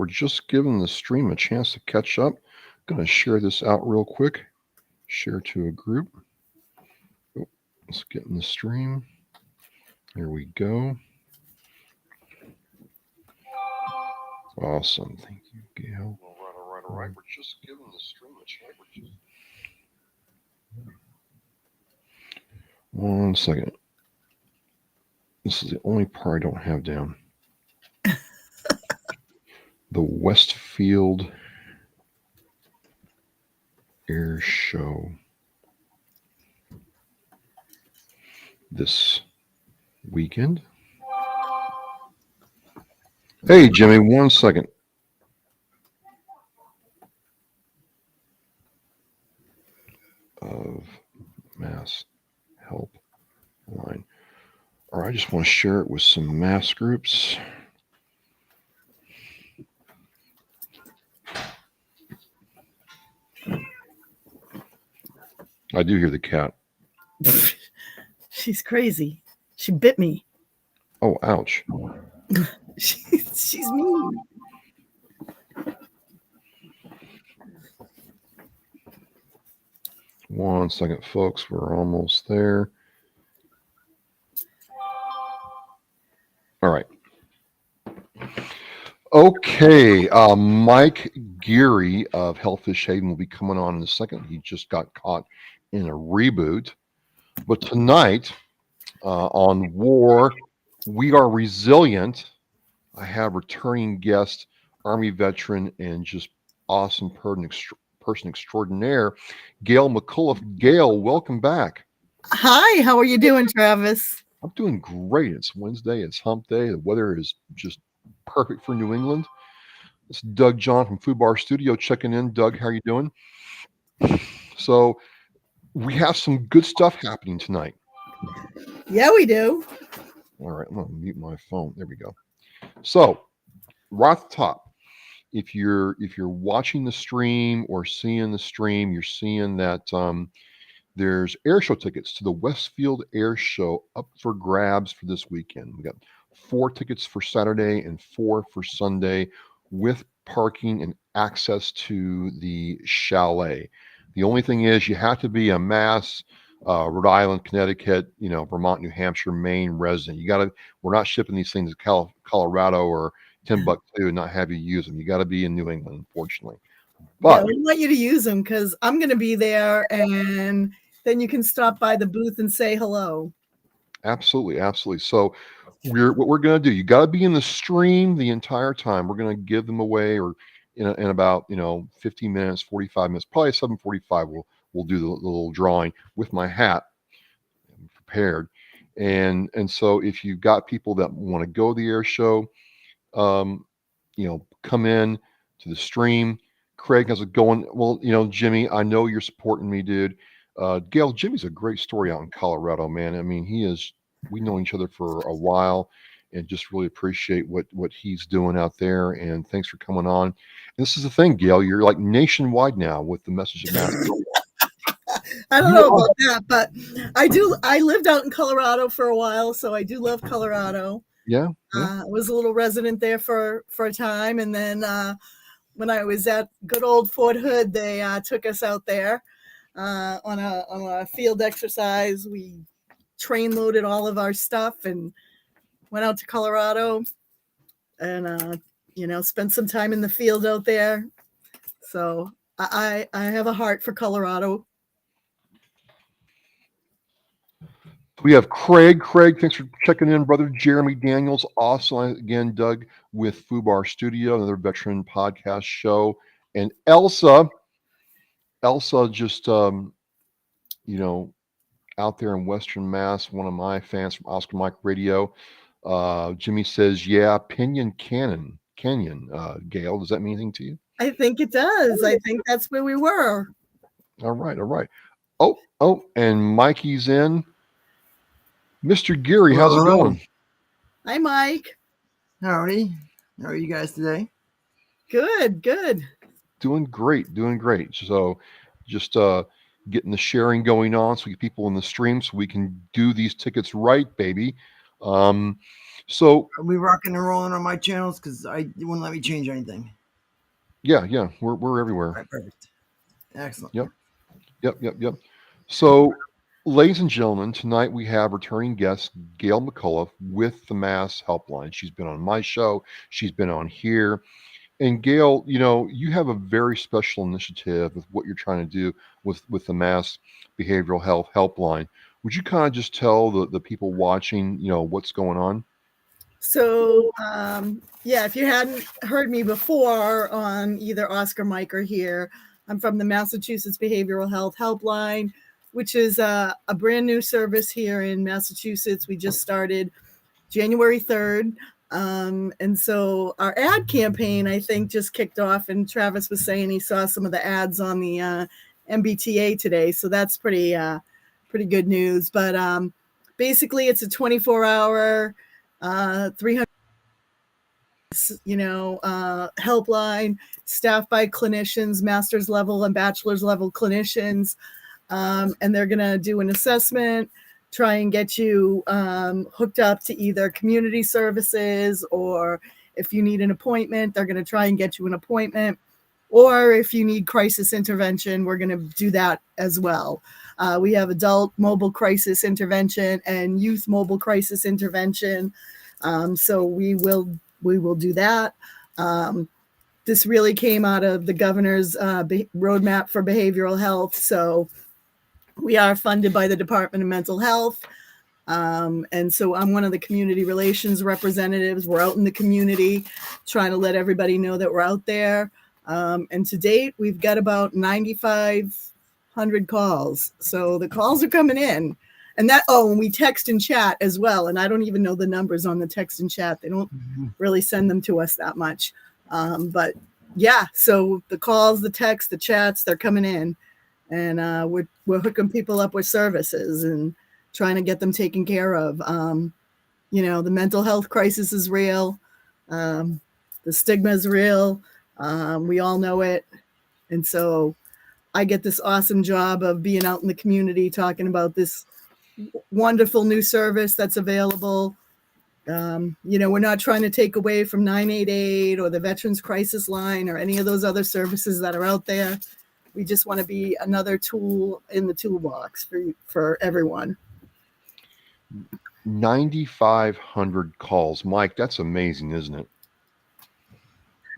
we're just giving the stream a chance to catch up. Going to share this out real quick. Share to a group. Oh, let's get in the stream. Here we go. Awesome. Thank you, Gail. All right. We're just giving the stream a chance. One second. This is the only part I don't have down. The Westfield Air Show this weekend. Hey, Jimmy, 1 second. Of Mass Help Line. Or I just want to share it with some mass groups. I do hear the cat. She's crazy. She bit me. Oh, ouch. She's mean. One second, folks. We're almost there. All right. Okay. Mike Geary of Hellfish Haven will be coming on in a second. He just got caught in a reboot. But tonight on W.A.R, We Are Resilient, I have returning guest, Army veteran, and just awesome person extraordinaire, Gail McCullough. Gail, welcome back. Hi, how are you doing, Travis? I'm doing great. It's Wednesday. It's hump day. The weather is just perfect for New England. It's Doug John from Food Bar Studio checking in. Doug, how are you doing? So we have some good stuff happening tonight. Yeah, we do. All right, I'm going to mute my phone. There we go. So right at the top, if you're watching the stream or seeing the stream, you're seeing that there's air show tickets to the Westfield Air Show up for grabs for this weekend. We got 4 tickets for Saturday and 4 for Sunday with parking and access to the chalet. The only thing is you have to be a Mass, Rhode Island, Connecticut, Vermont, New Hampshire, Maine resident. We're not shipping these things to Colorado or Timbuktu and not have you use them. You got to be in New England, unfortunately. But yeah, we want you to use them because I'm going to be there, and then you can stop by the booth and say hello. Absolutely. So what we're going to do, you got to be in the stream the entire time. We're going to give them away, or in about 15 minutes, 45 minutes, probably 7:45. We'll do the little drawing with my hat. I'm prepared, and so if you've got people that want to go to the air show, come in to the stream. Craig, how's it going? Well, Jimmy, I know you're supporting me, dude. Gail, Jimmy's a great story out in Colorado, man. I mean, we've known each other for a while and just really appreciate what he's doing out there. And thanks for coming on. And this is the thing, Gail, you're like nationwide now with the message of mass. I don't know about that, but I lived out in Colorado for a while, so I do love Colorado. Yeah. I was a little resident there for a time, and then when I was at good old Fort Hood, they took us out there on a field exercise. We train loaded all of our stuff and went out to Colorado and spent some time in the field out there. So I have a heart for Colorado. We have Craig. Craig, thanks for checking in, brother. Jeremy Daniels, also again, Doug with Fubar Studio, another veteran podcast show, and Elsa just out there in Western Mass, one of my fans from Oscar Mike Radio. Jimmy says, yeah, Pinion Canyon. Gail, does that mean anything to you? I think it does. I think that's where we were. All right. Oh, and Mikey's in. Mr. Geary, how's it going? Hi, Mike. Howdy. How are you guys today? Good. Doing great. So just getting the sharing going on so we get people in the stream so we can do these tickets right, baby. So Are we rocking and rolling on my channels? Because it wouldn't let me change anything. yeah, we're everywhere. All right, perfect. Excellent. Yep. So, ladies and gentlemen, tonight we have returning guest Gail McCullough with the Mass Helpline. She's been on my show. She's been on here. And Gail, you have a very special initiative with what you're trying to do with the Mass Behavioral Health Helpline. Would you kind of just tell the people watching, what's going on? So, yeah, if you hadn't heard me before on either Oscar, Mike, or here, I'm from the Massachusetts Behavioral Health Helpline, which is a brand new service here in Massachusetts. We just started January 3rd. And so our ad campaign, I think, just kicked off, and Travis was saying he saw some of the ads on the MBTA today. So that's pretty good news. But basically, it's a 24-hour 300 helpline staffed by clinicians, master's level and bachelor's level clinicians, and they're going to do an assessment, try and get you hooked up to either community services, or if you need an appointment, they're going to try and get you an appointment, or if you need crisis intervention, we're going to do that as well. We have adult mobile crisis intervention and youth mobile crisis intervention. So we will do that. This really came out of the governor's roadmap for behavioral health. So we are funded by the Department of Mental Health. And so I'm one of the community relations representatives. We're out in the community trying to let everybody know that we're out there. And to date, we've got about 9,500 calls. So the calls are coming in. And and we text and chat as well. And I don't even know the numbers on the text and chat. They don't really send them to us that much. But yeah, so the calls, the texts, the chats, they're coming in. And we're hooking people up with services and trying to get them taken care of. The mental health crisis is real. The stigma is real. We all know it. And so I get this awesome job of being out in the community talking about this wonderful new service that's available. We're not trying to take away from 988 or the Veterans Crisis Line or any of those other services that are out there. We just want to be another tool in the toolbox for everyone. 9,500 calls. Mike, that's amazing, isn't it?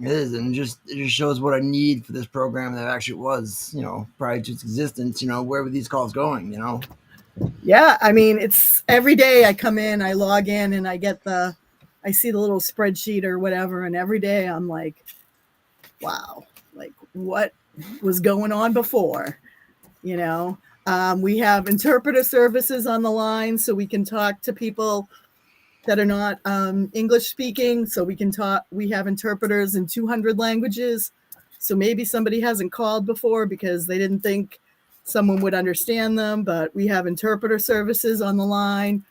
It is, and it just shows what I need for this program that actually was, prior to its existence. Where were these calls going? Yeah, I mean, it's every day I come in, I log in, and I see the little spreadsheet or whatever, and every day I'm like, wow, like what was going on before? We have interpreter services on the line, so we can talk to people that are not English speaking. So we have interpreters in 200 languages. So maybe somebody hasn't called before because they didn't think someone would understand them, but we have interpreter services on the line.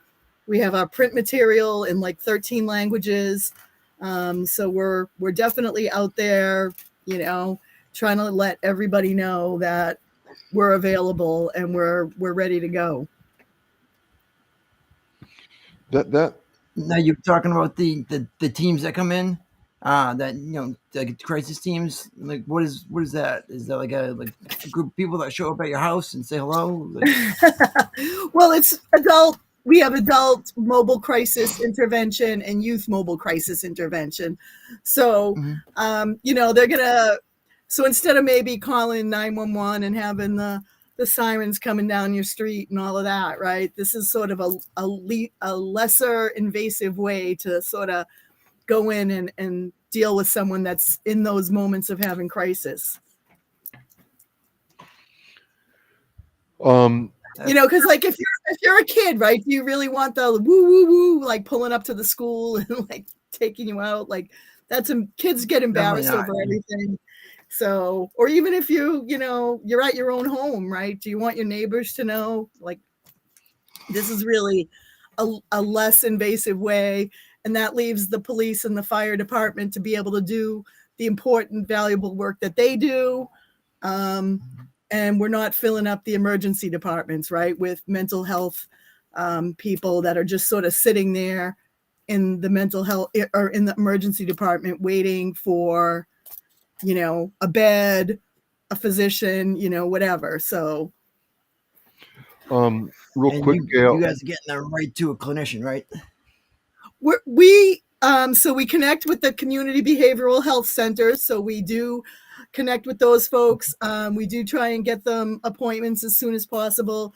We have our print material in like 13 languages. So we're definitely out there, trying to let everybody know that we're available and we're ready to go. That Now you're talking about the teams that come in, like crisis teams. Like what is that? Is that like a group of people that show up at your house and say hello? Well, it's adult. We have adult mobile crisis intervention and youth mobile crisis intervention. So, they're gonna. So instead of maybe calling 911 and having the sirens coming down your street and all of that, right? This is sort of a lesser invasive way to sort of go in and deal with someone that's in those moments of having crisis. Because like if you're a kid, right? Do you really want the woo woo woo like pulling up to the school and like taking you out? Like kids get embarrassed over everything. So, or even if you're at your own home, right? Do you want your neighbors to know, like, this is really a less invasive way? And that leaves the police and the fire department to be able to do the important, valuable work that they do. And we're not filling up the emergency departments, right? With mental health people that are just sort of sitting there in the mental health or in the emergency department waiting for, a bed, a physician, whatever. So Real And quick, you Gail. guys are getting them right to a clinician, right? So we connect with the community behavioral health centers. So we do connect with those folks. We do try and get them appointments as soon as possible.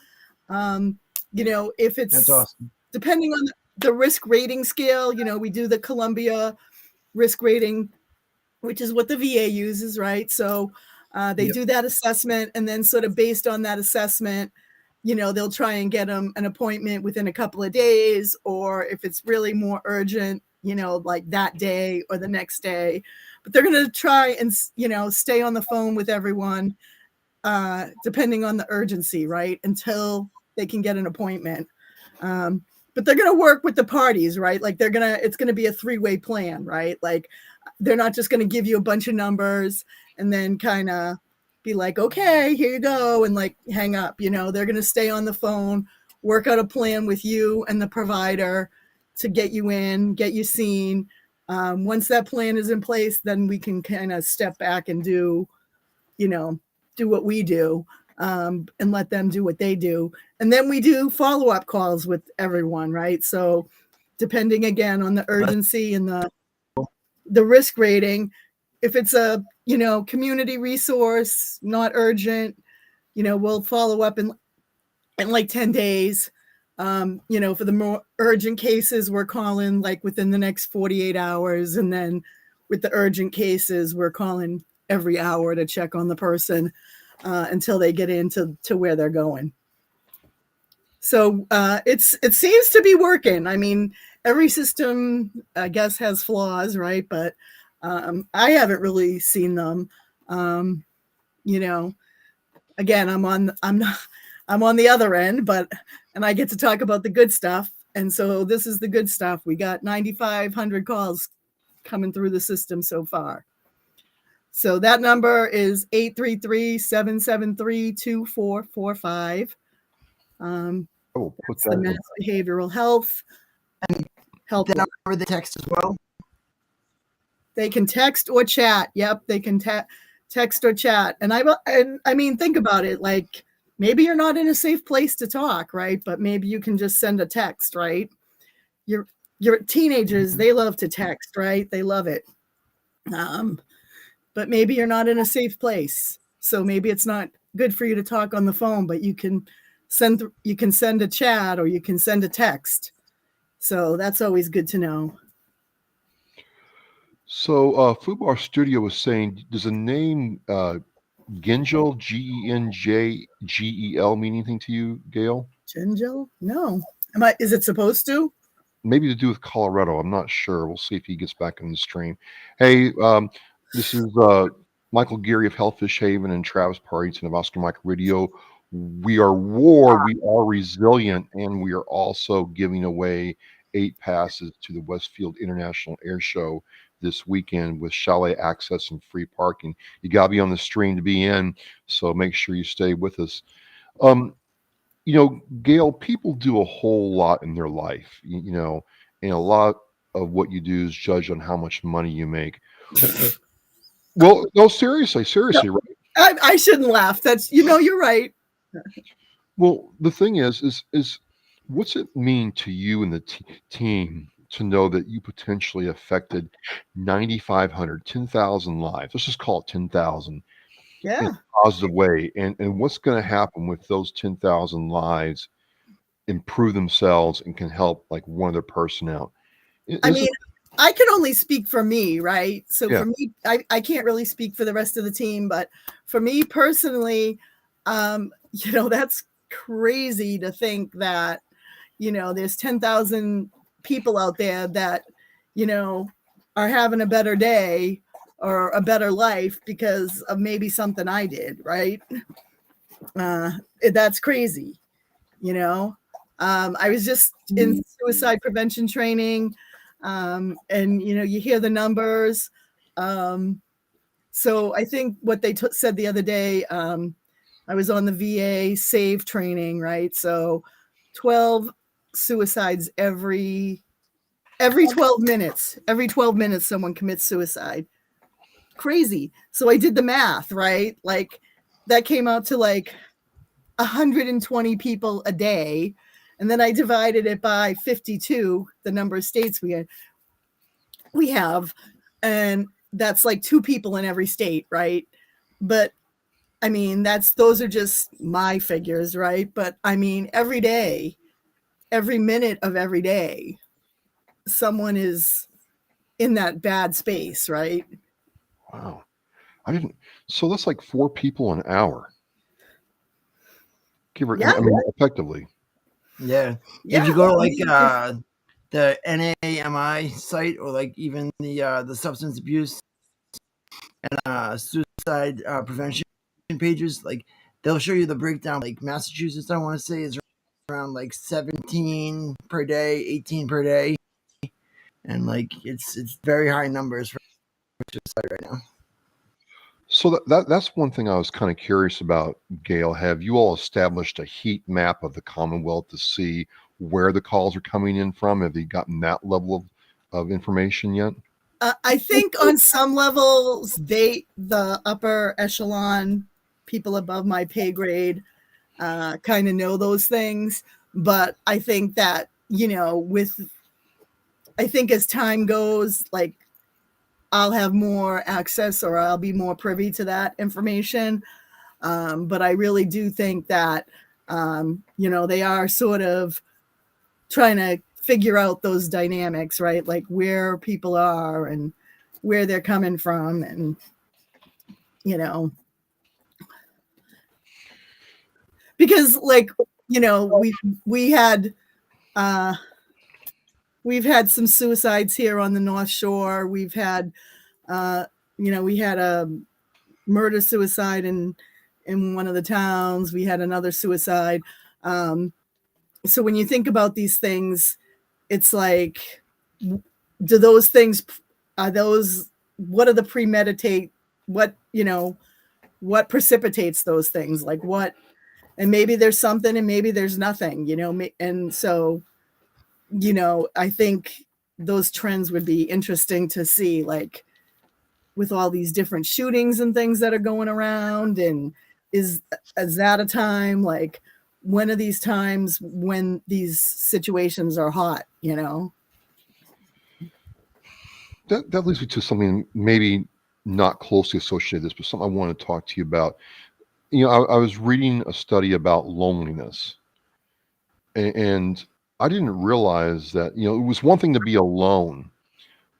If That's it's awesome. depending on the risk rating scale, we do the Columbia risk rating, which is what the VA uses, right? So they Yep. do that assessment, and then sort of based on that assessment, they'll try and get them an appointment within a couple of days, or if it's really more urgent, like that day or the next day. But they're going to try and, stay on the phone with everyone, depending on the urgency, right? Until they can get an appointment. But they're going to work with the parties, right? Like it's going to be a 3-way plan, right? Like they're not just going to give you a bunch of numbers and then kind of be like, okay, here you go, and like hang up. They're going to stay on the phone, work out a plan with you and the provider to get you in, get you seen. Once that plan is in place, then we can kind of step back and do what we do, and let them do what they do. And then we do follow-up calls with everyone, right? So depending again on the urgency and the risk rating, if it's a community resource, not urgent, we'll follow up in like 10 days. For the more urgent cases, we're calling like within the next 48 hours. And then with the urgent cases, we're calling every hour to check on the person until they get into where they're going. So it seems to be working. I mean, every system, I guess, has flaws, right? But I haven't really seen them. Again, I'm on the other end, and I get to talk about the good stuff. And so this is the good stuff. We got 9,500 calls coming through the system so far. So that number is 833-773-2445. I will put The that Mass in. Behavioral Health help. The number they text as well. They can text or chat. Yep, they can text or chat. And I mean, think about it. Like maybe you're not in a safe place to talk, right? But maybe you can just send a text, right? Your teenagers, they love to text, right? They love it. But maybe you're not in a safe place. So maybe it's not good for you to talk on the phone, but you can send a chat or you can send a text. So that's always good to know. So, Fubar Studio was saying, does the name Gengel, Genjgel, mean anything to you, Gail? Gengel? No. Is it supposed to? Maybe to do with Colorado. I'm not sure. We'll see if he gets back in the stream. Hey, this is Michael Geary of Hellfish Haven and Travis Partington of Oscar Mike Radio. We are WAR, we are resilient, and we are also giving away 8 passes to the Westfield International Air Show this weekend with chalet access and free parking. You got to be on the stream to be in, so make sure you stay with us. Gail, people do a whole lot in their life, and a lot of what you do is judged on how much money you make. Well, no, seriously, No, right? I shouldn't laugh. That's, you're right. Well, the thing is what's it mean to you and the team to know that you potentially affected 9,500, 10,000 lives? Let's just call it 10,000 in Yeah. a positive way. And what's going to happen with those 10,000 lives improve themselves and can help like one other person out? I mean, I can only speak for me, right? So Yeah. for me, I can't really speak for the rest of the team, but for me personally, that's crazy to think that, there's 10,000 people out there that, are having a better day or a better life because of maybe something I did, right? That's crazy, I was just in suicide prevention training, and you hear the numbers. So I think what they said the other day, I was on the VA SAVE training, right? So 12 suicides every every 12 minutes, someone commits suicide. Crazy. So I did the math, right? Like that came out to like 120 people a day. And then I divided it by 52, the number of states we have. And that's like 2 people in every state, right? But I mean, those are just my figures, right? But I mean, every day, every minute of every day, someone is in that bad space, right? Wow. I didn't. So that's like 4 people an hour. Yeah. I mean, effectively. Yeah. Yeah. If you go to I like mean, the NAMI site or like even the substance abuse and suicide prevention pages, like they'll show you the breakdown. Like Massachusetts, I want to say is around like 17 per day, 18 per day, and like it's very high numbers for suicide right now. So that's one thing I was kind of curious about, Gail. Have you all established a heat map of the Commonwealth to see where the calls are coming in from? Have you gotten that level of information yet? I think on some levels, the upper echelon people above my pay grade kind of know those things. But I think that, I think as time goes, like I'll have more access or I'll be more privy to that information. But I really do think that, they are sort of trying to figure out those dynamics, right? Like where people are and where they're coming from. And, because like, we had, we've had some suicides here on the North Shore. We've had, we had a murder suicide in one of the towns. We had another suicide. So when you think about these things, it's like, do those things, what are the premeditate, what precipitates those things? Like what, and maybe there's something and maybe there's nothing, and so, I think those trends would be interesting to see, like with all these different shootings and things that are going around. And is that a time, like when are these times when these situations are hot, That leads me to something maybe not closely associated with this, but something I want to talk to you about. I was reading a study about loneliness, and I didn't realize that, it was one thing to be alone,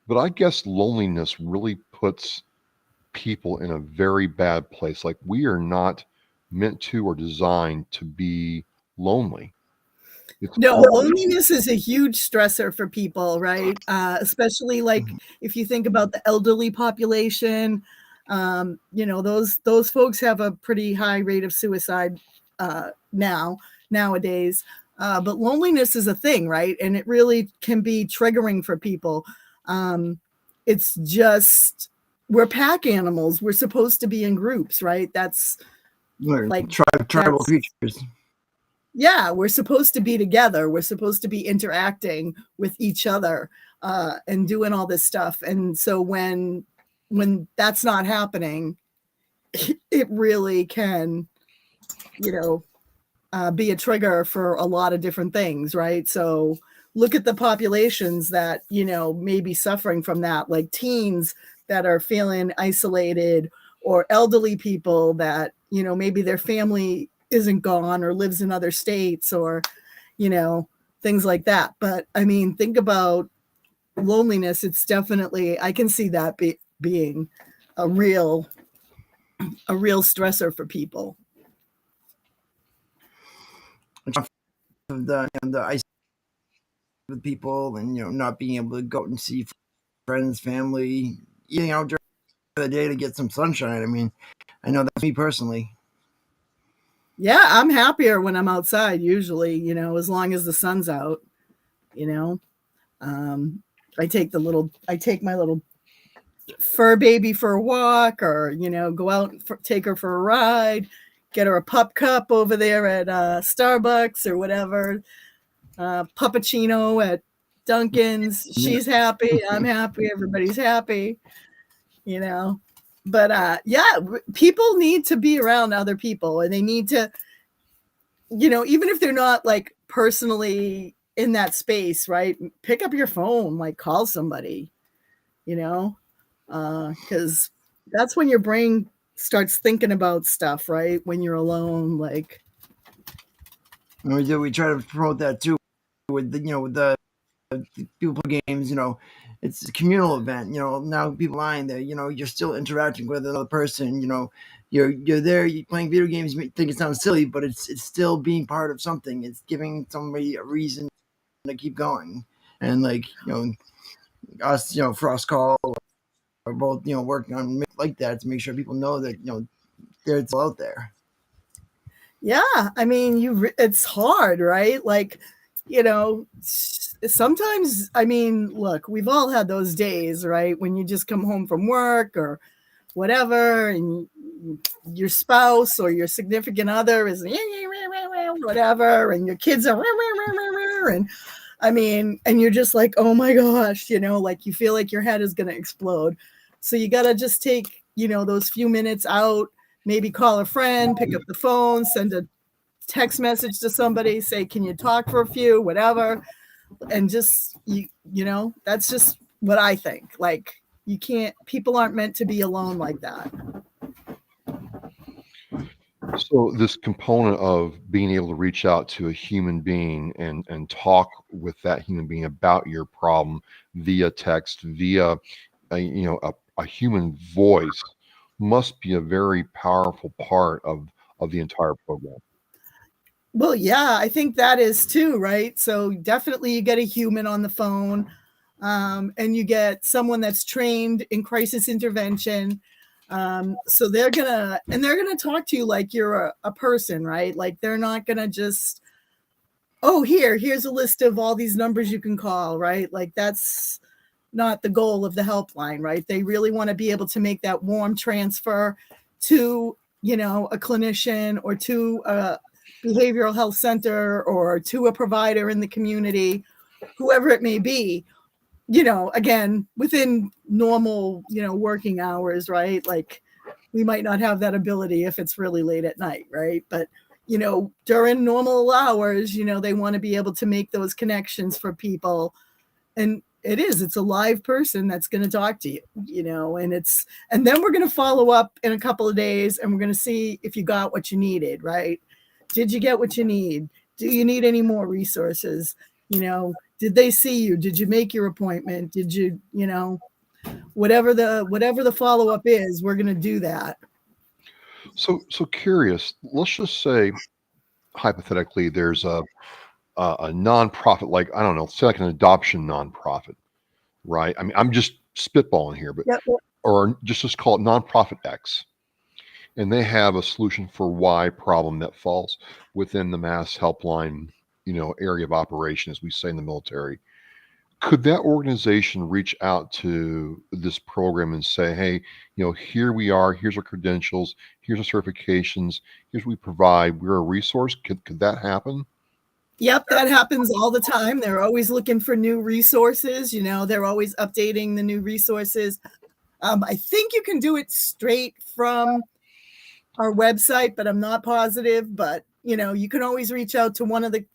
but I guess loneliness really puts people in a very bad place. Like we are not meant to or designed to be lonely. It's No, all loneliness is a huge stressor for people, right? Especially like if you think about the elderly population, those folks have a pretty high rate of suicide nowadays. But loneliness is a thing, right? And it really can be triggering for people. It's just we're pack animals. We're supposed to be in groups, right? That's We're like tribal that's creatures. yeah, we're supposed to be together. We're supposed to be interacting with each other and doing all this stuff. And so when that's not happening, it really can, be a trigger for a lot of different things, right? So look at the populations that, may be suffering from that, like teens that are feeling isolated, or elderly people that, maybe their family isn't gone or lives in other states, or, things like that. But I mean, think about loneliness. It's definitely, I can see that being a real stressor for people. The ice with people, and not being able to go out and see friends, family, eating out during the day to get some sunshine. I mean, I know that's me personally. Yeah, I'm happier when I'm outside usually, as long as the sun's out, you know. I take my little fur baby for a walk, or, go out and take her for a ride, get her a pup cup over there at Starbucks or whatever, puppuccino at Dunkin's, she's happy, I'm happy, everybody's happy, you know. But yeah, people need to be around other people, and they need to, you know, even if they're not like personally in that space, right? Pick up your phone, like call somebody, you know, because that's when your brain starts thinking about stuff, right? When you're alone, like. We try to promote that too with the, with the people play games. It's a communal event. Now people lying there. You're still interacting with another person. You're there, you're playing video games. You may think it sounds silly, but it's still being part of something. It's giving somebody a reason to keep going. And like us, for us, call, we're both working on like that to make sure people know that they're still out there. Yeah, I mean, it's hard, right? Like, sometimes, I mean, look, we've all had those days, right? When you just come home from work or whatever, and your spouse or your significant other is whatever, and your kids are, and I mean, and you're just like, oh my gosh, like you feel like your head is going to explode. So you got to just take, those few minutes out, maybe call a friend, pick up the phone, send a text message to somebody, say, can you talk for a few, whatever. And just, that's just what I think. Like, people aren't meant to be alone like that. So this component of being able to reach out to a human being and talk with that human being about your problem via text, via a human voice, must be a very powerful part of the entire program. Well, yeah, I think that is too, right? So definitely you get a human on the phone, and you get someone that's trained in crisis intervention. So they're gonna talk to you like you're a person, right? Like they're not gonna just, oh, here's a list of all these numbers you can call, right? Like that's not the goal of the helpline, right? They really want to be able to make that warm transfer to, a clinician or to a behavioral health center or to a provider in the community, whoever it may be, again, within normal, working hours, right? Like we might not have that ability if it's really late at night, right? But, during normal hours, they want to be able to make those connections for people. And it's a live person that's going to talk to you, and then we're going to follow up in a couple of days and we're going to see if you got what you needed, right? Did you get what you need? Do you need any more resources? Did they see you? Did you make your appointment? Did you, whatever the follow-up is, we're going to do that. So curious. Let's just say, hypothetically, there's a nonprofit, like I don't know, say like an adoption nonprofit, right? I mean, I'm just spitballing here, but Yep. or just call it nonprofit X, and they have a solution for Y problem that falls within the mass helpline, area of operation, as we say in the military. Could that organization reach out to this program and say, hey, here we are, here's our credentials, here's our certifications, here's what we provide, we're a resource? Could that happen? Yep, that happens all the time. They're always looking for new resources. They're always updating the new resources. I think you can do it straight from our website, but I'm not positive. But you can always reach out to one of the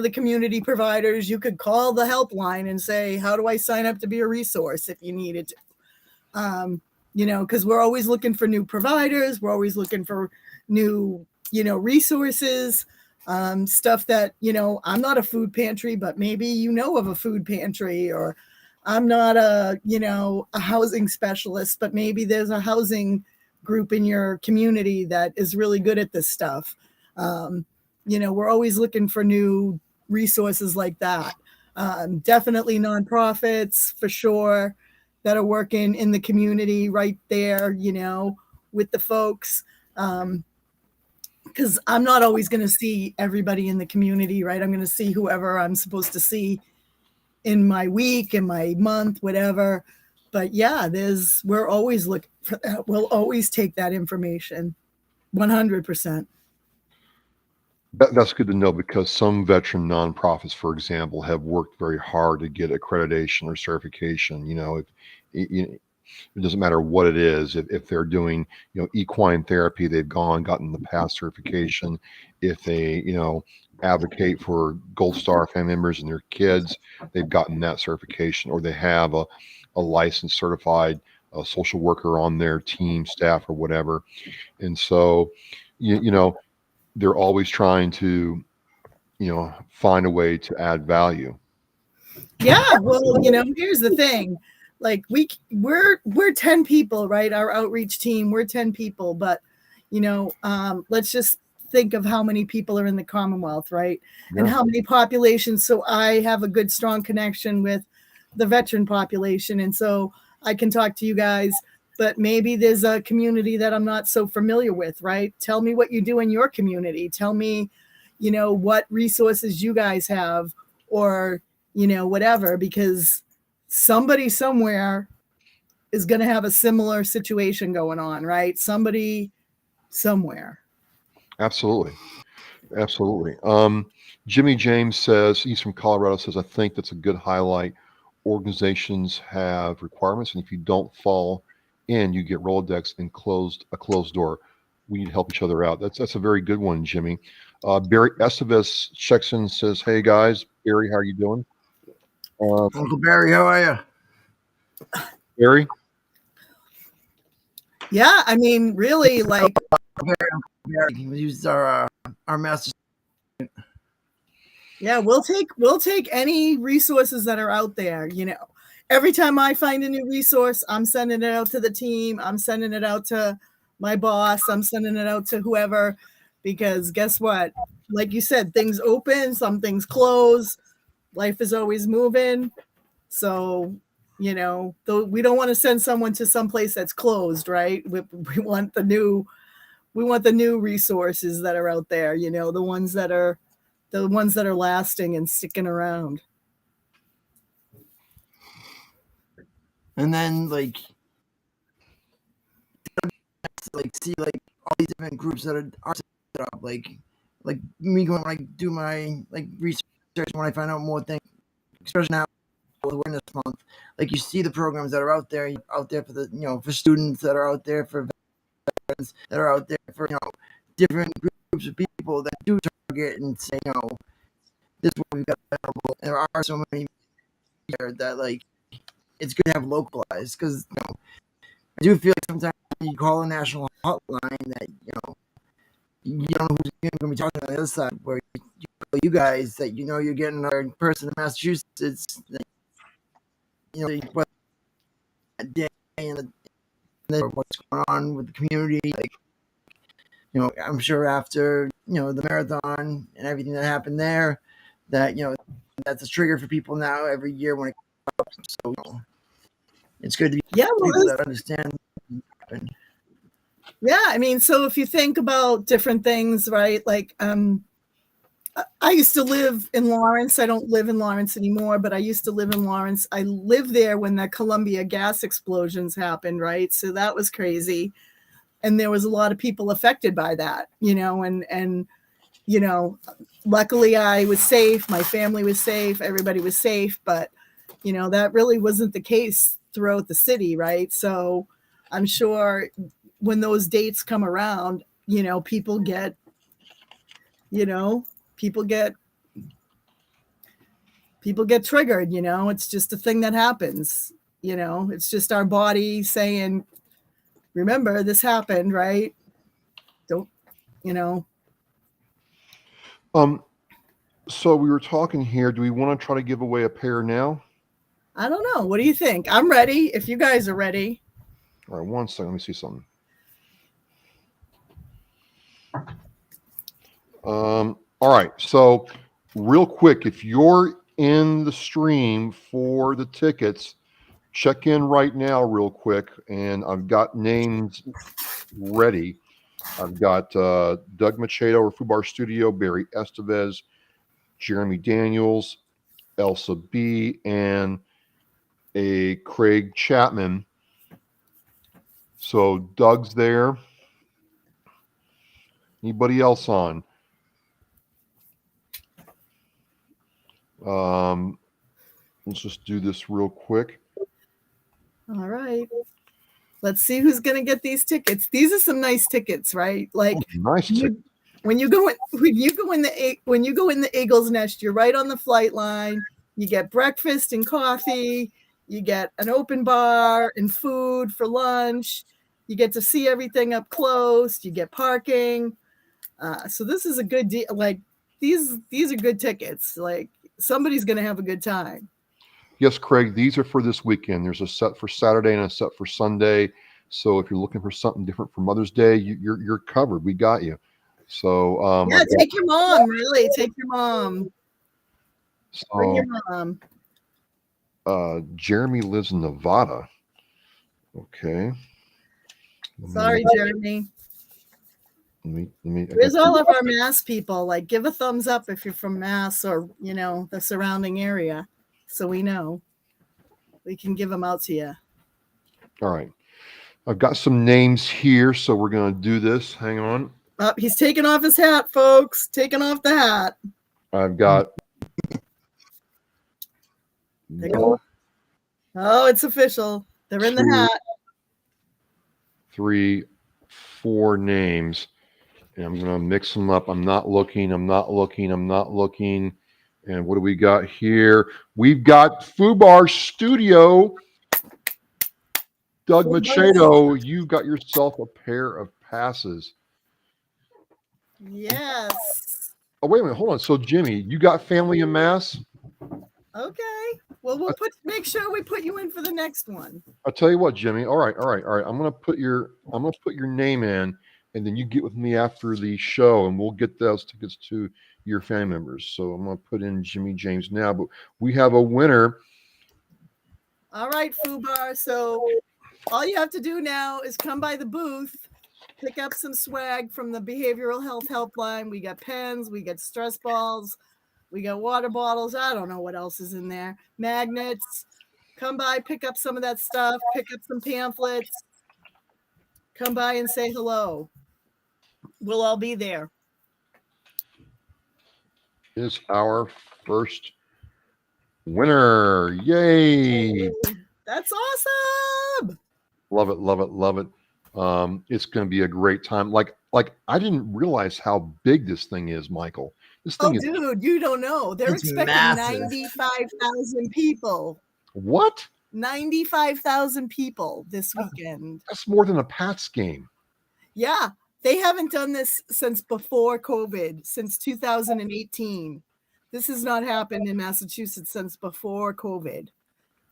community providers. You could call the helpline and say, how do I sign up to be a resource if you needed to? Because we're always looking for new providers. We're always looking for new, resources. Stuff that, I'm not a food pantry, but maybe of a food pantry, or I'm not a housing specialist, but maybe there's a housing group in your community that is really good at this stuff. We're always looking for new resources like that. Definitely nonprofits for sure that are working in the community right there, with the folks. Because I'm not always going to see everybody in the community, right? I'm going to see whoever I'm supposed to see in my week, in my month, whatever. But yeah, we're always looking for that. We'll always take that information, 100%. That's good to know because some veteran nonprofits, for example, have worked very hard to get accreditation or certification. It doesn't matter what it is. If they're doing, equine therapy, they've gotten the past certification. If they, advocate for Gold Star family members and their kids, they've gotten that certification, or they have a licensed certified social worker on their team, staff, or whatever. And so, you know, they're always trying to, find a way to add value. Yeah, well, here's the thing. Like we're 10 people, right? Our outreach team, we're 10 people, but let's just think of how many people are in the Commonwealth, right? And Yeah. how many populations. So I have a good, strong connection with the veteran population. And so I can talk to you guys, but maybe there's a community that I'm not so familiar with, right? Tell me what you do in your community. Tell me, what resources you guys have, or whatever, because somebody somewhere is going to have a similar situation going on, right? Somebody somewhere. Absolutely. Absolutely. Jimmy James says, he's from Colorado, says, I think that's a good highlight. Organizations have requirements, and if you don't fall in, you get Rolodex and a closed door. We need to help each other out. That's a very good one, Jimmy. Barry Estevez checks in and says, hey guys, Barry, how are you doing? Uncle Barry, how are you? Barry? Yeah, I mean, really, like, Barry, he was our master. yeah, we'll take any resources that are out there. Every time I find a new resource, I'm sending it out to the team. I'm sending it out to my boss. I'm sending it out to whoever, because guess what? Like you said, things open, some things close. Life is always moving. So, though we don't want to send someone to some place that's closed, right? We want the new resources that are out there, the ones that are lasting and sticking around. And then see all these different groups that are set up, like me going do my research when I find out more things, especially now with awareness month. Like, you see the programs that are out there for the for students that are out there, for veterans that are out there, for different groups of people that do target and say, this is what we've got available. There are so many here that it's good to have localized, because I do feel like sometimes you call a national hotline that you don't know who's going to be talking on the other side. Where you guys that you're getting another person in Massachusetts, what day and what's going on with the community. I'm sure after the marathon and everything that happened there, that that's a trigger for people now every year when it comes up. So it's good to be people that understand. Yeah, I mean, so if you think about different things, right? Like, I used to live in Lawrence. I don't live in Lawrence anymore, but I used to live in Lawrence. I lived there when the Columbia gas explosions happened, right? So that was crazy. And there was a lot of people affected by that, and luckily I was safe. My family was safe. Everybody was safe. But, that really wasn't the case throughout the city, right? So I'm sure when those dates come around, people get, people get triggered. It's just a thing that happens. It's just our body saying, remember, this happened, right? Don't, So we were talking here. Do we want to try to give away a pair now? I don't know. What do you think? I'm ready if you guys are ready. All right, one second. Let me see something. All right. So, real quick, if you're in the stream for the tickets, check in right now, real quick. And I've got names ready. I've got Doug Machado or Fubar Studio, Barry Estevez, Jeremy Daniels, Elsa B, and a Craig Chapman. So Doug's there. Anybody else on? Let's just do this real quick. All right. Let's see who's gonna get these tickets. These are some nice tickets, right? Like Nice. when you go in the Eagle's Nest, you're right on the flight line. You get breakfast and coffee. You get an open bar and food for lunch. You get to see everything up close. You get parking. So this is a good deal. Like these are good tickets. Like somebody's gonna have a good time. Yes, Craig, these are for this weekend. There's a set for Saturday and a set for Sunday. So if you're looking for something different for Mother's Day, you're covered. We got you. So Yeah, take your mom. Really, take your mom. Bring your mom. Jeremy lives in Nevada. Okay. Sorry, Jeremy. Let me. Where's all of our Mass people? Like, give a thumbs up if you're from Mass or the surrounding area, so we know. We can give them out to you. All right. I've got some names here, so we're going to do this. Hang on. Oh, he's taking off his hat, folks. Taking off the hat. I've got. Oh, it's official. They're in the hat. 3, 4 names. And I'm going to mix them up. I'm not looking. And what do we got here? We've got Fubar Studio. Doug Machado, you got yourself a pair of passes. Yes. Oh, wait a minute. Hold on. So, Jimmy, you got family in Mass? Okay. Well, we'll make sure we put you in for the next one. I'll tell you what, Jimmy. All right. I'm gonna put your name in, and then you get with me after the show, and we'll get those tickets to your family members. So I'm gonna put in Jimmy James now, but we have a winner. All right, Fubar. So all you have to do now is come by the booth, pick up some swag from the Behavioral Health Helpline. We got pens, we got stress balls, we got water bottles. I don't know what else is in there. Magnets. Come by, pick up some of that stuff, pick up some pamphlets. Come by and say hello. We'll all be there. Is our first winner. Yay! That's awesome. Love it. It's going to be a great time. Like I didn't realize how big this thing is, Michael. This thing is, dude, you don't know. They're expecting massive. 95,000 people. What? 95,000 people this weekend. That's more than a Pats game. Yeah, they haven't done this since before COVID, since 2018. This has not happened in Massachusetts since before COVID.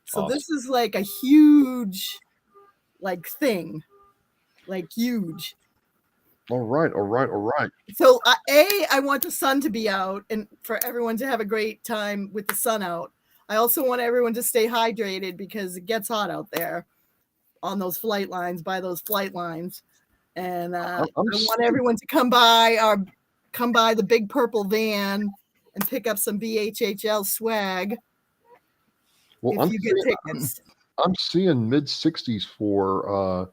So awesome. This is like a huge thing. Like huge. All right. So I want the sun to be out and for everyone to have a great time with the sun out. I also want everyone to stay hydrated because it gets hot out there on those flight lines, by those flight lines. And I want everyone to come by the big purple van and pick up some BHHL swag. Well, if you get tickets. I'm seeing mid-60s for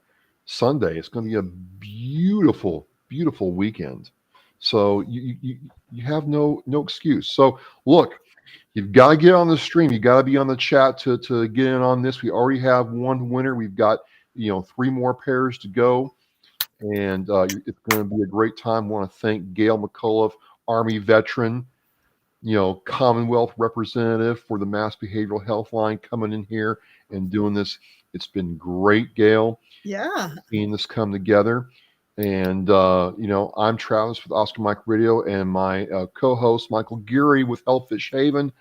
Sunday. It's going to be a beautiful weekend. So you have no excuse. So look, you've got to get on the stream. You got to be on the chat to get in on this. We already have one winner. We've got 3 more pairs to go, and it's going to be a great time. I want to thank Gail McCullough, Army veteran, Commonwealth representative for the Mass Behavioral Health Line, coming in here and doing this. It's been great, Gail. Yeah. Seeing this come together. And, I'm Travis with Oscar Mike Radio and my co-host, Michael Geary with Hellfish Haven.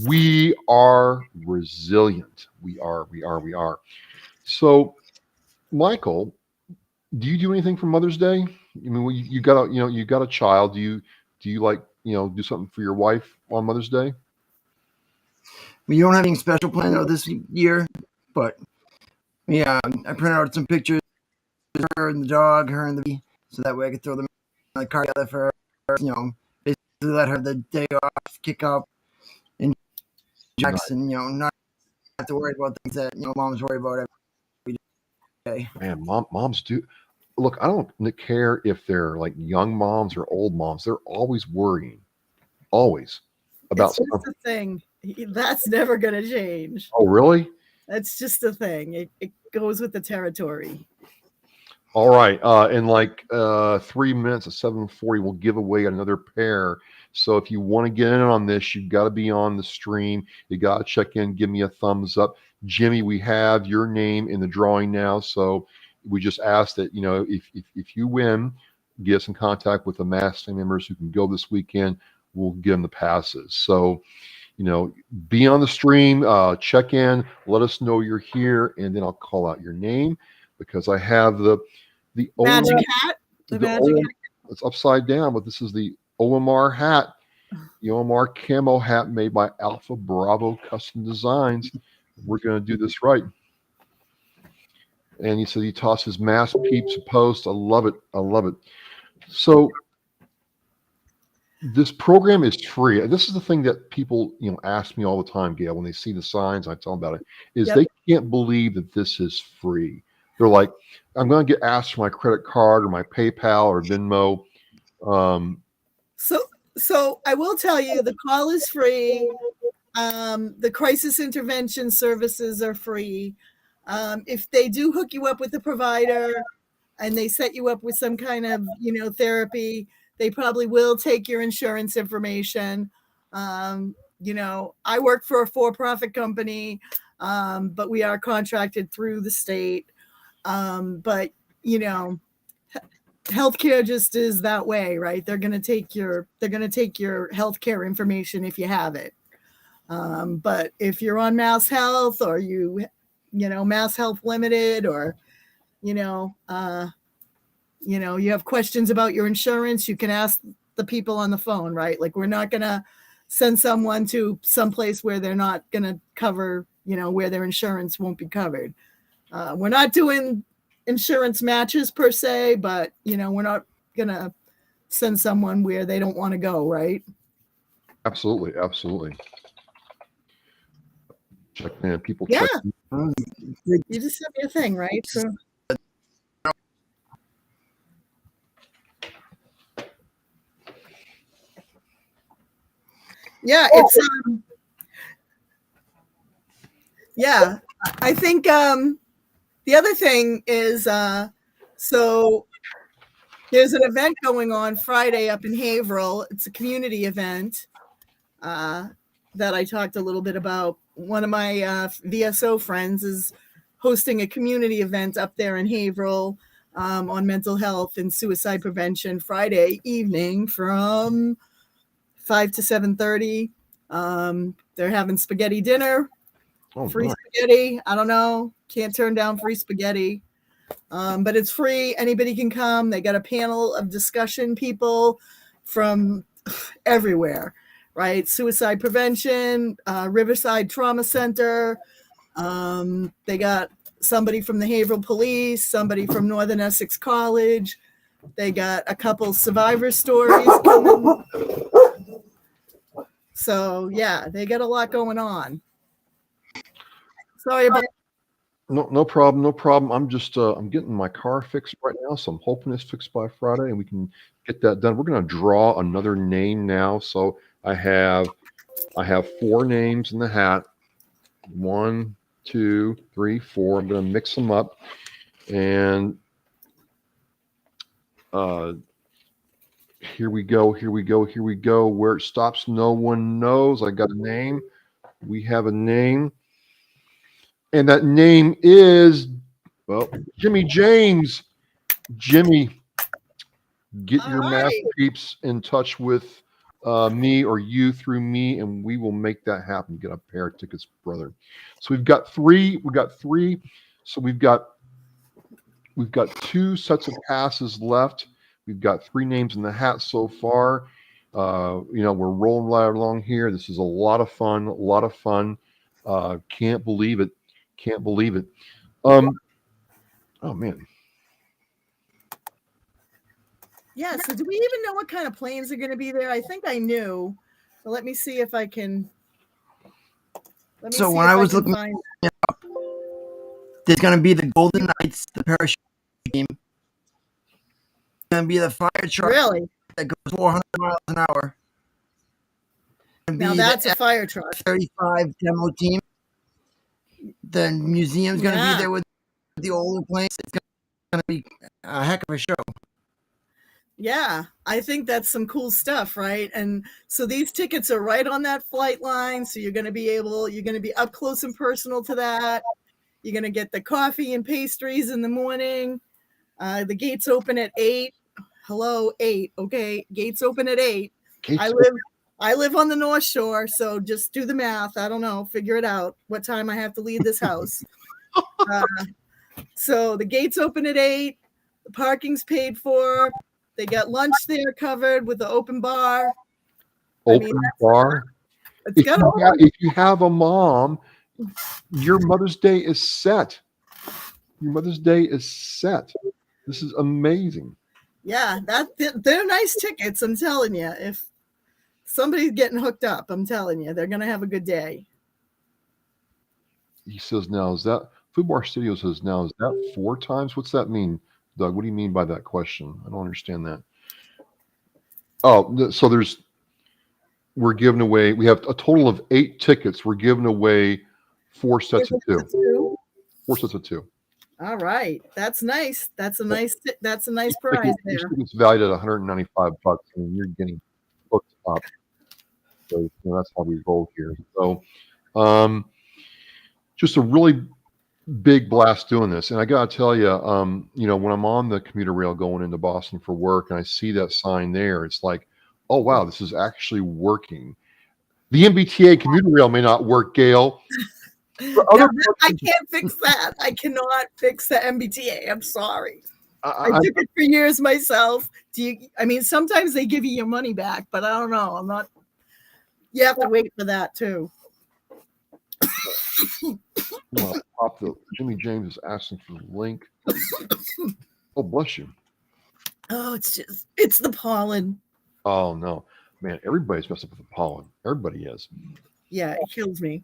We are resilient. We are. So, Michael, do you do anything for Mother's Day? I mean, you got a child. Do you like, do something for your wife on Mother's Day? We don't have anything special planned out this year, but yeah, I printed out some pictures of her and the dog, her and the bee, so that way I could throw them in the car together for her, basically let her the day off, kick up, and relax, and not have to worry about things that moms worry about every day. Man, moms do. Look, I don't care if they're like young moms or old moms. They're always worrying. Always. about It's just something. a thing. That's never going to change. Oh, really? That's just a thing. It goes with the territory. All right. In like 3 minutes at 7:40, we'll give away another pair. So if you want to get in on this, you've got to be on the stream. You got to check in, give me a thumbs up. Jimmy, we have your name in the drawing now. So we just ask that, if you win, get us in contact with the Mass family members who can go this weekend. We'll give them the passes. So, be on the stream, check in, let us know you're here, and then I'll call out your name because I have the Magic OM, hat. The the magic OM, hat. it's upside down, but this is the OMR hat, the OMR camo hat made by Alpha Bravo Custom Designs. We're going to do this right. And he said he tosses Mass Peeps a post. I love it. I love it. So this program is free. This is the thing that people, ask me all the time, Gail, when they see the signs, I tell them about it, is Yep. they can't believe that this is free. They're like, I'm going to get asked for my credit card or my PayPal or Venmo. So I will tell you, the call is free. The crisis intervention services are free. If they do hook you up with a provider and they set you up with some kind of, therapy, they probably will take your insurance information. I work for a for-profit company, but we are contracted through the state. But healthcare just is that way, right? They're going to take your healthcare information if you have it. But if you're on Mass Health or Mass Health Limited, or you have questions about your insurance, you can ask the people on the phone, right? Like, we're not going to send someone to someplace where they're not going to cover, where their insurance won't be covered. We're not doing insurance matches per se, but we're not going to send someone where they don't want to go, right? Absolutely. Absolutely. Checking in. People Yeah. checking. You just sent me a thing, right? So yeah, it's yeah. I think the other thing is so there's an event going on Friday up in Haverhill. It's a community event that I talked a little bit about. One of my VSO friends is hosting a community event up there in Haverhill on mental health and suicide prevention Friday evening from 5 to 7:30. They're having spaghetti dinner. Free nice. spaghetti. I don't know. Can't turn down free spaghetti. But it's free. Anybody can come. They got a panel of discussion people from everywhere, right? Suicide prevention, Riverside Trauma Center. They got somebody from the Haverhill Police, somebody from Northern Essex College. They got a couple survivor stories coming. So yeah, they got a lot going on. Sorry about. No problem. No problem. I'm just I'm getting my car fixed right now, so I'm hoping it's fixed by Friday and we can get that done. We're going to draw another name now. So I have 4 names in the hat. 1, 2, 3, 4. I'm going to mix them up, and here we go. Here we go. Here we go. Where it stops, no one knows. I got a name. We have a name. And that name is, Jimmy James. Jimmy, get your Mass Peeps in touch with me or you through me, and we will make that happen. Get a pair of tickets, brother. So we've got 3. We got 3. So we've got 2 sets of passes left. We've got 3 names in the hat so far. We're rolling right along here. This is a lot of fun. A lot of fun. Can't believe it. Can't believe it. Oh man. Yeah. So do we even know what kind of planes are going to be there? I think I knew. But let me see if I can. So when I was looking up, there's going to be the Golden Knights, the parachute team. There's going to be the fire truck really that goes 400 miles an hour. Now be that's a the fire truck. F-35 demo team. The museum's going to Yeah. be there with the old planes. It's going to be a heck of a show. Yeah, I think that's some cool stuff, right? And so these tickets are right on that flight line. So you're going to be up close and personal to that. You're going to get the coffee and pastries in the morning. The gates open at 8. Hello, 8. Okay. Gates open at 8. I live on the North Shore, so just do the math. I don't know. Figure it out what time I have to leave this house. So the gates open at 8. The parking's paid for. They got lunch there covered with the open bar. Open bar. It's got If you have a mom, your Mother's Day is set. Your Mother's Day is set. This is amazing. Yeah, they're nice tickets. I'm telling you, if somebody's getting hooked up, I'm telling you, they're gonna have a good day. He says now, is that Food Bar Studio says now, is that 4 times? What's that mean, Doug? What do you mean by that question? I don't understand that. Oh, so we're giving away, we have a total of 8 tickets. We're giving away 4 sets of 2. 4 sets of 2. All right. That's nice. That's a nice prize there. It's valued at $195 and you're getting hooked up. So that's how we roll here. So just a really big blast doing this. And I gotta tell you, when I'm on the commuter rail going into Boston for work and I see that sign there, it's like, oh wow, this is actually working. The MBTA commuter rail may not work, Gail. I can't fix that. I cannot fix the MBTA. I'm sorry. I took it for years myself. Sometimes they give you your money back, but I don't know. You have to wait for that too. Jimmy James is asking for the link. Oh, bless you. Oh, it's the pollen. Oh no, man, everybody's messed up with the pollen. Everybody is. Yeah, it kills me.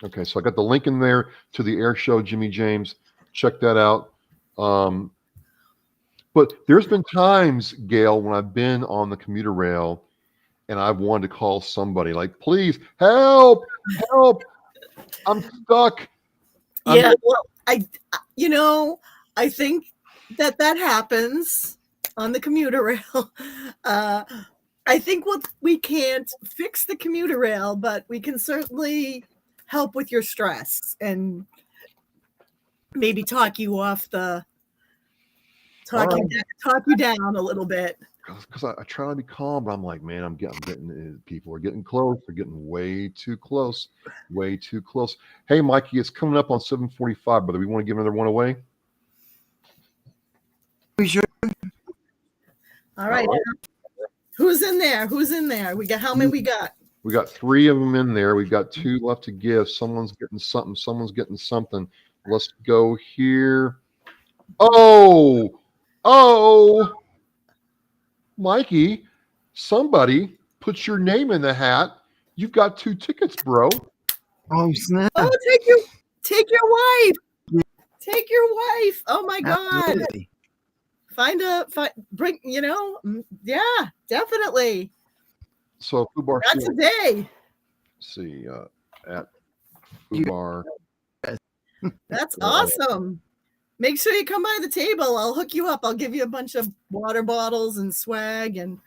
Okay, so I got the link in there to the air show, Jimmy James. Check that out. But there's been times, Gail, when I've been on the commuter rail and I've wanted to call somebody like, please help, I'm stuck. Yeah, well, I think that happens on the commuter rail. I think we can't fix the commuter rail, but we can certainly help with your stress and maybe talk you you down a little bit. Because I try to be calm, but I'm like, man, I'm getting people are getting close. They're getting way too close. Hey, Mikey, it's coming up on 7:45, brother. We want to give another one away. We should. All right. Who's in there? We got how many we got? We got 3 of them in there. We've got 2 left to give. Someone's getting something. Let's go here. Oh, Mikey, somebody put your name in the hat. You've got 2 tickets, bro. Oh, snap. Oh, take your wife. Take your wife. Oh my Absolutely. God. Bring, yeah, definitely. So Food Bar. That's a day. Let's see, at Food Bar. That's awesome. Make sure you come by the table. I'll hook you up. I'll give you a bunch of water bottles and swag, and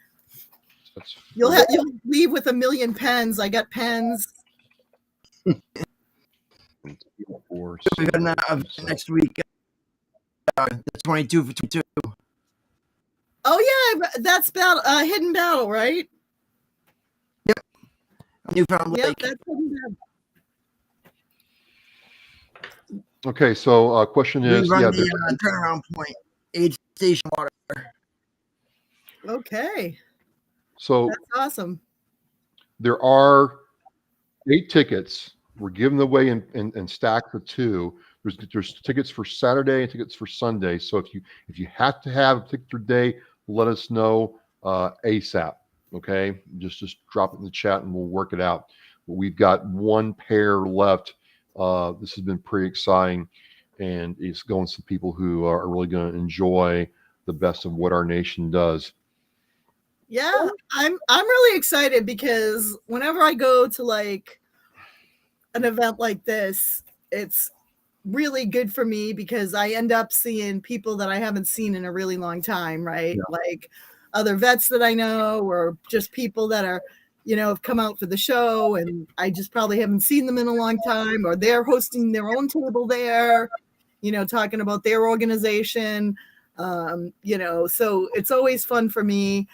you'll leave with 1 million pens. I got pens. We got an event next week. The 22 for 22. Oh yeah, that's Hidden Battle, right? Yep. Newfound Lake. Yep, that's Hidden Battle. Okay, so question is, we run the turnaround point, aid station water. Okay. So that's awesome. There are 8 tickets. We're giving away in stacks of 2. There's tickets for Saturday and tickets for Sunday. So if you have to have a particular day, let us know ASAP. Okay, just drop it in the chat and we'll work it out. But we've got 1 pair left. This has been pretty exciting, and it's going to some people who are really going to enjoy the best of what our nation does. Yeah, I'm really excited because whenever I go to like an event like this, it's really good for me because I end up seeing people that I haven't seen in a really long time, right? Yeah. Like other vets that I know, or just people that are, have come out for the show and I just probably haven't seen them in a long time, or they're hosting their own table there, talking about their organization. So it's always fun for me.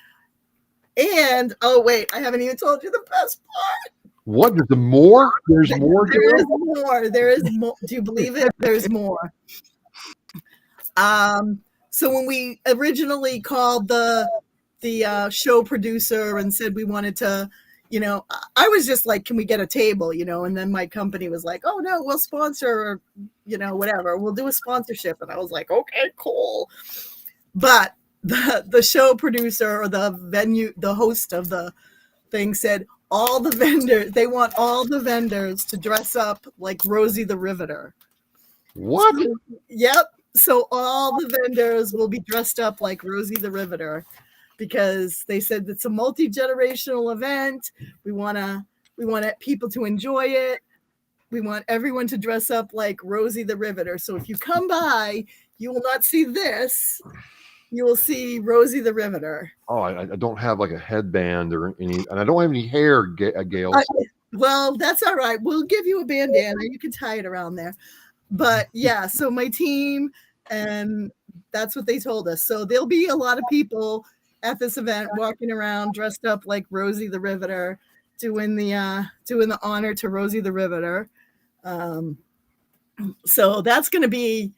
And oh wait, I haven't even told you the best part. What? There's more? There's more. There is more. There is more. Do you believe it? There's more. So when we originally called the show producer and said we wanted to, I was just like, can we get a table, and then my company was like, oh no, we'll sponsor, whatever, we'll do a sponsorship. And I was like, okay, cool. But the show producer or the host of the thing said they want all the vendors to dress up like Rosie the Riveter. What? Yep. So all the vendors will be dressed up like Rosie the Riveter because they said it's a multi-generational event. We want people to enjoy it. We want everyone to dress up like Rosie the Riveter. So if you come by, you will not see this. You will see Rosie the Riveter. Oh, I don't have like a headband or any, and I don't have any hair, Gail. Well, that's all right. We'll give you a bandana. You can tie it around there. But yeah, so my team, and that's what they told us. So there'll be a lot of people at this event walking around dressed up like Rosie the Riveter, doing the honor to Rosie the Riveter. So that's going to be,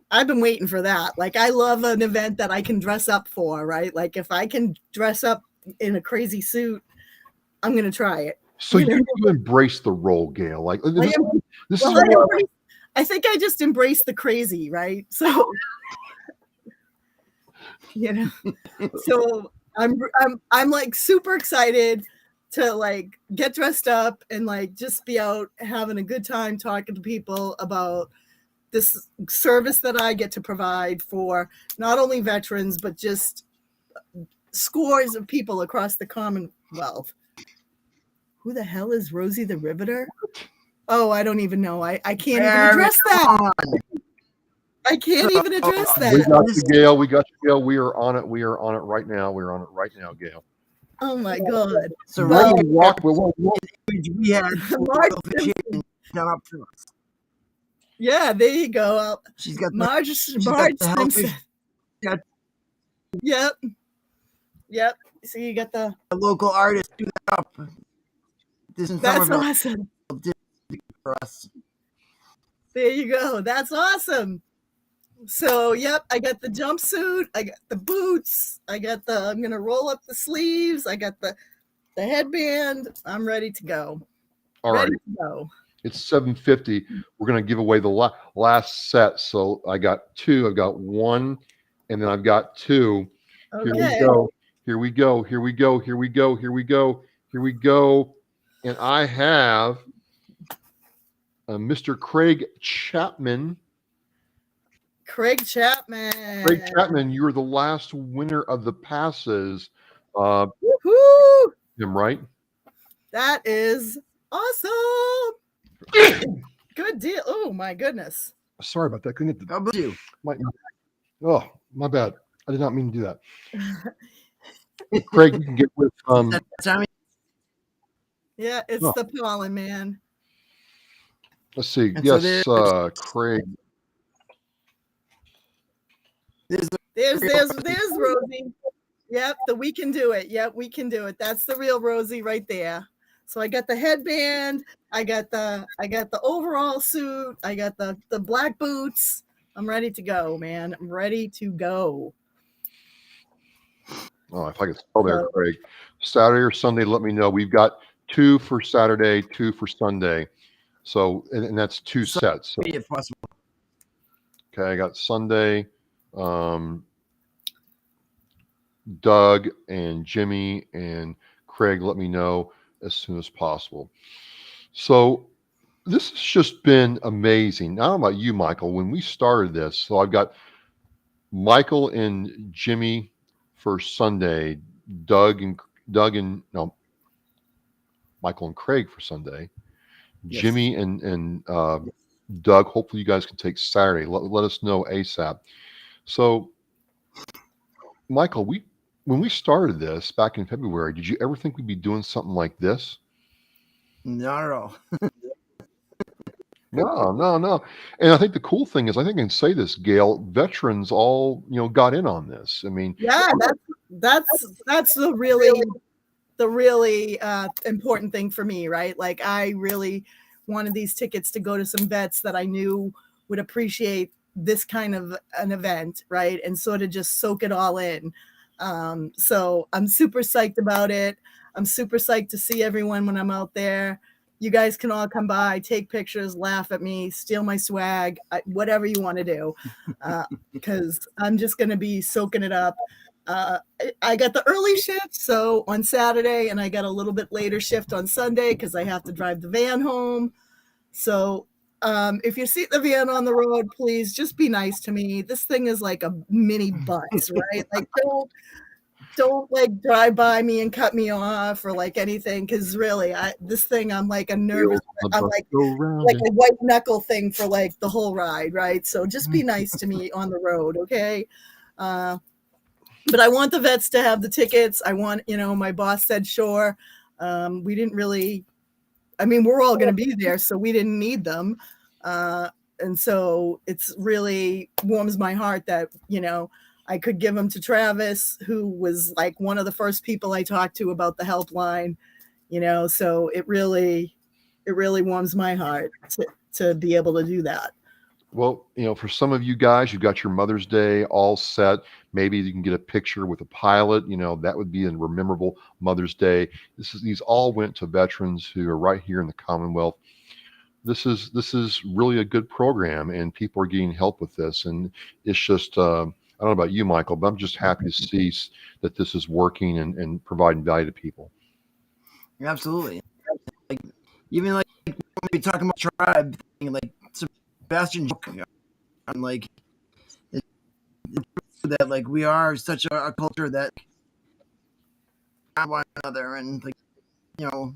I've been waiting for that. Like, I love an event that I can dress up for, right? Like, if I can dress up in a crazy suit, I'm going to try it. So you embrace the role, Gail. Like, I think I just embrace the crazy, right? So, so I'm like super excited to like get dressed up and like just be out having a good time talking to people about this service that I get to provide for not only veterans, but just scores of people across the Commonwealth. Who the hell is Rosie the Riveter? Oh, I don't even know. I can't even address that. I can't even address that. We got you, Gail. We got you, Gail. We are on it. We are on it right now. We're on it right now, Gail. Oh my God. So we had come up to us. Yeah, there you go. She's got Marge Simpson. Yep. So you got the local artist do that up. That's awesome. For us. There you go. That's awesome. So, yep, I got the jumpsuit. I got the boots. I'm going to roll up the sleeves. I got the headband. I'm ready to go. All right. It's 7:50. We're going to give away the last set. So I got two. I've got one, and then I've got two. Okay. Here we go. And I have Mr. Craig Chapman. Craig Chapman, you were the last winner of the passes. Woohoo! Him, right? That is awesome. Good deal. Oh my goodness. Sorry about that. Couldn't get the. God bless you. Oh, my bad. I did not mean to do that. Craig, you can get with Yeah, it's the pollen, man. Let's see. And yes, Craig. There's Rosie. Yep, we can do it. Yep, we can do it. That's the real Rosie right there. So I got the headband, I got the overall suit, I got the black boots. I'm ready to go, man. I'm ready to go. Oh, if I could spell there, Craig. Saturday or Sunday, let me know. We've got 2 for Saturday, 2 for Sunday. So, and that's 2 sets. So. If possible. Okay, I got Sunday, Doug and Jimmy and Craig, let me know as soon as possible. So this has just been amazing. I don't know about you, Michael, when we started this. So I've got Michael and Jimmy for Sunday, Doug Doug and no, Michael and Craig for Sunday. Yes. Jimmy and Doug. Hopefully, you guys can take Saturday. Let us know ASAP. So, Michael, when we started this back in February, did you ever think we'd be doing something like this? Not at all. No, no, no. And I think the cool thing is, I think I can say this, Gail. Veterans all got in on this. I mean, Yeah, that's the really important thing for me, right? Like I really wanted these tickets to go to some vets that I knew would appreciate this kind of an event, right? And sort of just soak it all in. So I'm super psyched about it. I'm super psyched to see everyone when I'm out there. You guys can all come by, take pictures, laugh at me, steal my swag, whatever you want to do, because I'm just going to be soaking it up. I got the early shift, so on Saturday, and I got a little bit later shift on Sunday because I have to drive the van home. So if you see the van on the road, please just be nice to me. This thing is like a mini bus, right? Like don't like drive by me and cut me off or like anything, because really this thing I'm like a nervous, I'm like a white knuckle thing for like the whole ride, right? So just be nice to me on the road, okay? But I want the vets to have the tickets. I want, my boss said sure. We didn't really, I mean, we're all going to be there, so we didn't need them. And so it's really warms my heart that, I could give them to Travis, who was like one of the first people I talked to about the helpline, so it really warms my heart to be able to do that. Well, for some of you guys, you've got your Mother's Day all set. Maybe you can get a picture with a pilot. That would be a memorable Mother's Day. These all went to veterans who are right here in the Commonwealth. This is really a good program, and people are getting help with this. And it's just, I don't know about you, Michael, but I'm just happy to see that this is working and providing value to people. Absolutely. Like even like when we talking about tribe thing, like Sebastian, I'm like that like we are such a culture that one another, and like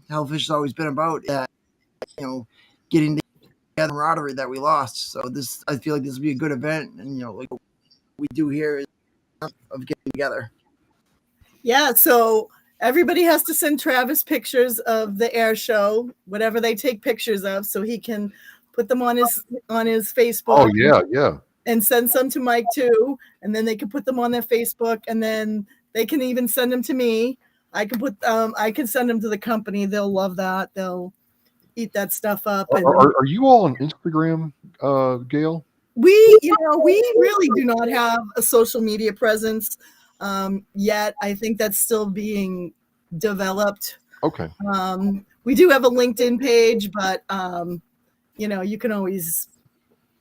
Hellfish has always been about that, getting together camaraderie that we lost. So I feel like this would be a good event, and like what we do here is of getting together. Yeah, so everybody has to send Travis pictures of the air show, whatever they take pictures of, so he can put them on his Facebook. Oh yeah. And send some to Mike too, and then they can put them on their Facebook, and then they can even send them to me. I can send them to the company. They'll love that. They'll eat that stuff up. And are you all on Instagram, Gail? we really do not have a social media presence yet. I think that's still being developed. Okay. We do have a LinkedIn page, but you can always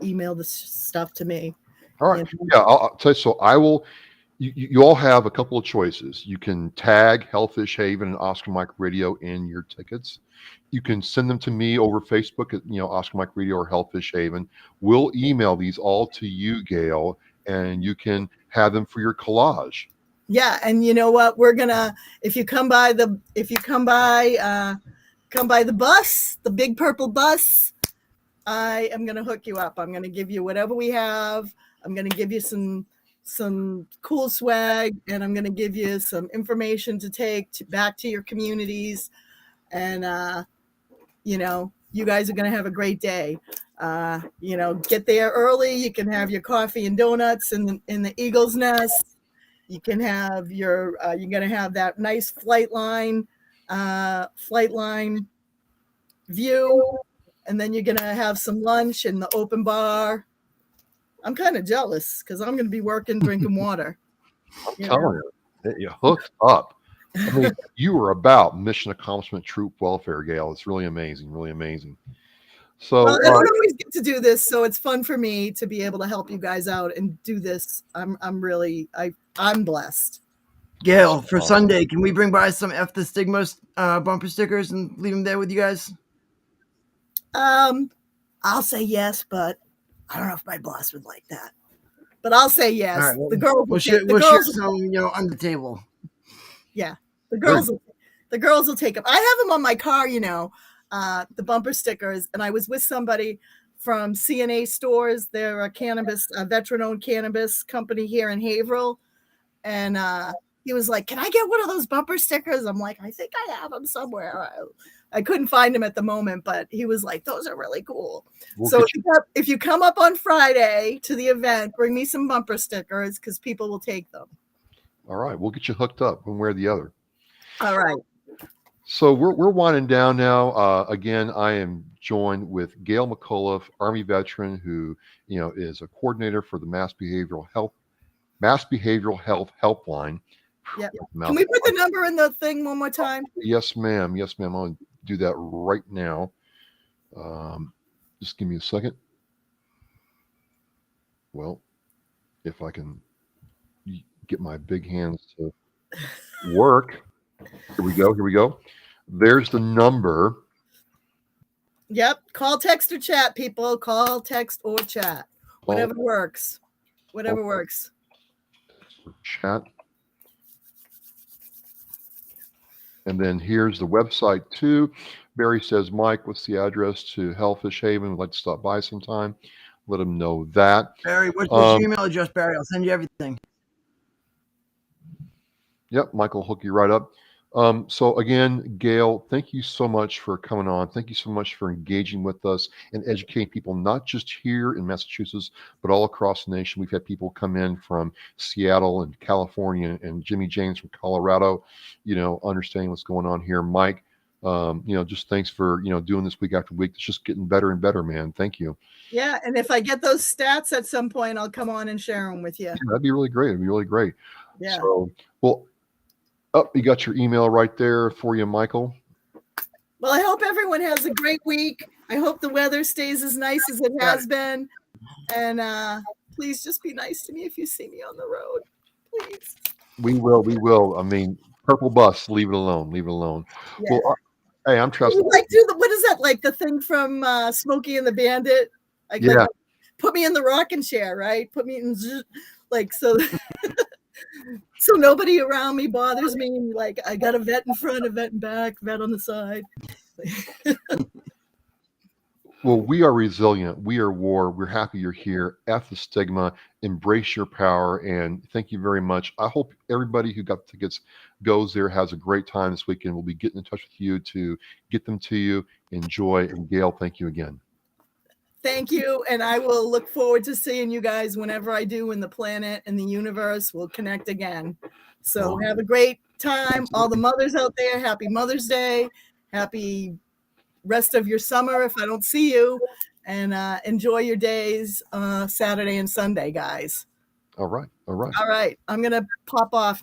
email the stuff to me. All right. Yeah, I'll tell you. So I will. You all have a couple of choices. You can tag Hellfish Haven and Oscar Mike Radio in your tickets. You can send them to me over Facebook at Oscar Mike Radio or Hellfish Haven. We'll email these all to you, Gail, and you can have them for your collage. Yeah, and you know what? We're gonna if you come by the bus, the big purple bus, I am gonna hook you up. I'm gonna give you whatever we have. I'm gonna give you some cool swag, and I'm gonna give you some information to take back to your communities. And you guys are gonna have a great day. Get there early. You can have your coffee and donuts in the Eagle's Nest. You can have you're gonna have that nice flight line view, and then you're gonna have some lunch in the open bar. I'm kind of jealous because I'm gonna be working, drinking water. I'm telling you, you hooked up. I mean, you were about mission accomplishment, troop welfare, Gail. It's really amazing, really amazing. So I don't always get to do this, so it's fun for me to be able to help you guys out and do this. I'm blessed. Gail, for Sunday, can we bring by some F the Stigma bumper stickers and leave them there with you guys? I'll say yes, but I don't know if my boss would like that. But I'll say yes. All right, the girls we'll share some, under the table. Yeah, The girls will take them. I have them on my car, the bumper stickers. And I was with somebody from CNA Stores. They're a veteran-owned cannabis company here in Haverhill. And he was like, "Can I get one of those bumper stickers?" I'm like, "I think I have them somewhere." I couldn't find them at the moment, but he was like, "Those are really cool." So if you come up on Friday to the event, bring me some bumper stickers because people will take them. All right, we'll get you hooked up one way or the other. All right. So we're winding down now. Again, I am joined with Gail McCullough, Army veteran, who is a coordinator for the Mass Behavioral Health Helpline. Yeah. Can we put the number in the thing one more time? Yes, ma'am. Yes, ma'am. I'll do that right now. Just give me a second. Well, if I can get my big hands to work. Here we go. There's the number. Yep. Call, text, or chat, people. Call, text, or chat. Whatever works. Whatever works. Chat. And then here's the website too. Barry says, "Mike, what's the address to Hellfish Haven? We'd like to stop by sometime." Let him know that. Barry, what's your email address, Barry? I'll send you everything. Yep, Michael will hook you right up. So again, Gail, thank you so much for coming on. Thank you so much for engaging with us and educating people, not just here in Massachusetts, but all across the nation. We've had people come in from Seattle and California, and Jimmy James from Colorado, understanding what's going on here. Mike, just thanks for, doing this week after week. It's just getting better and better, man. Thank you. Yeah. And if I get those stats at some point, I'll come on and share them with you. Yeah, that'd be really great. Yeah. So, well, you got your email right there for you, Michael. Well, I hope everyone has a great week. I hope the weather stays as nice as it has been. And please just be nice to me if you see me on the road. Please. We will. I mean, purple bus, leave it alone. Yeah. Well, hey, I'm trusting. What is that, like the thing from Smokey and the Bandit? Like, put me in the rocking chair, right? Put me in so so nobody around me bothers me. Like, I got a vet in front, a vet in back, vet on the side. Well, we are resilient. We are WAR. We're happy you're here. F the stigma. Embrace your power. And thank you very much. I hope everybody who got tickets goes there, has a great time this weekend. We'll be getting in touch with you to get them to you. Enjoy. And Gail, thank you again. Thank you. And I will look forward to seeing you guys whenever I do, in the planet and the universe. We'll connect again. So have a great time. All the mothers out there, happy Mother's Day. Happy rest of your summer if I don't see you. And enjoy your days, Saturday and Sunday, guys. All right. I'm going to pop off now.